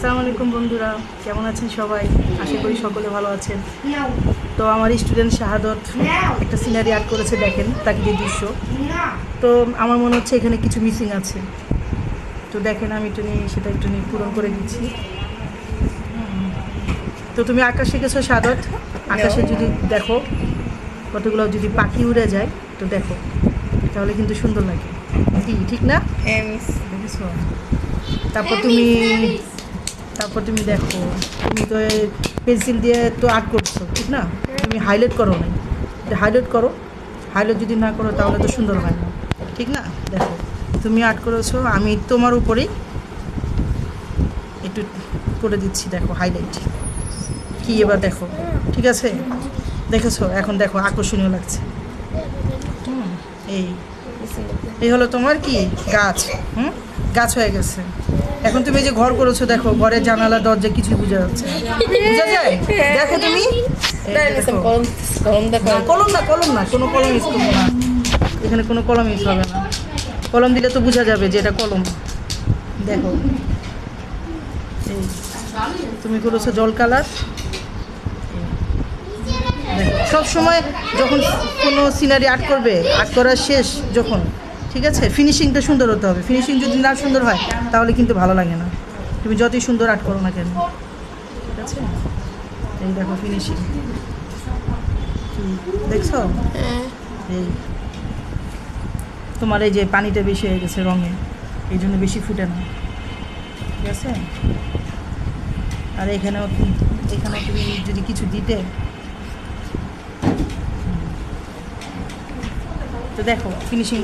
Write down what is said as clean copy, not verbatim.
আসসালামু আলাইকুম বন্ধুরা, কেমন আছেন সবাই? আশা করি সকলে ভালো আছেন। তো আমার স্টুডেন্ট শাহাদত একটা সিনারি আর্ট করেছে, দেখেন প্রাকৃতিক দৃশ্য। তো আমার মনে হচ্ছে এখানে কিছু মিসিং আছে, তো দেখেন আমি সেটা একটু পূরণ করে দিচ্ছি। তো তুমি আকাশ শিখেছো শাহাদত, আকাশে যদি দেখো কতগুলো যদি পাখি উড়ে যায় তো দেখো, তাহলে কিন্তু সুন্দর লাগে, কি ঠিক না? দেখেছো? তারপর তুমি দেখো, তুমি তো পেন্সিল দিয়ে তো আর্ট করছো, ঠিক না? তুমি হাইলাইট করো না, হাইলাইট করো। হাইলাইট যদি না করো তাহলে তো সুন্দর হয় না, ঠিক না? দেখো তুমি আর্ট করেছো, আমি তোমার উপরেই একটু করে দিচ্ছি, দেখো হাইলাইট কি। এবার দেখো, ঠিক আছে? দেখেছো? এখন দেখো আকর্ষণীয় লাগছে। এই হলো তোমার কি গাছ, গাছ হয়ে গেছে। এখন তুমি যে ঘর করেছো, দেখো ঘরের জানালা দরজা কিছু বোঝা যাচ্ছে, বোঝা যায়? দেখো তুমি, কলম না কোনো কলম ইউজ করবো না, এখানে কোনো কলম ইউজ হবে না। কলম দিলে তো বোঝা যাবে যে এটা কলম। দেখো এই তুমি করেছো জল কালার। সব সময় যখন কোনো সিনারি আর্ট করবে, আর্ট করার শেষ যখন, ঠিক আছে, ফিনিশিংটা সুন্দর হতে হবে। ফিনিশিং যদি না সুন্দর হয় তাহলে কিন্তু ভালো লাগে না, তুমি যতই সুন্দর আর্ট করো না কেন, ঠিক আছে? এই দেখো ফিনিশিং, দেখছো? এই তোমার এই যে পানিটা বেশি হয়ে গেছে রঙে, এই জন্য বেশি ফুটে না, ঠিক আছে? আর এখানেও তুমি যদি কিছু দিতে, তো দেখো ফিনিশিংটা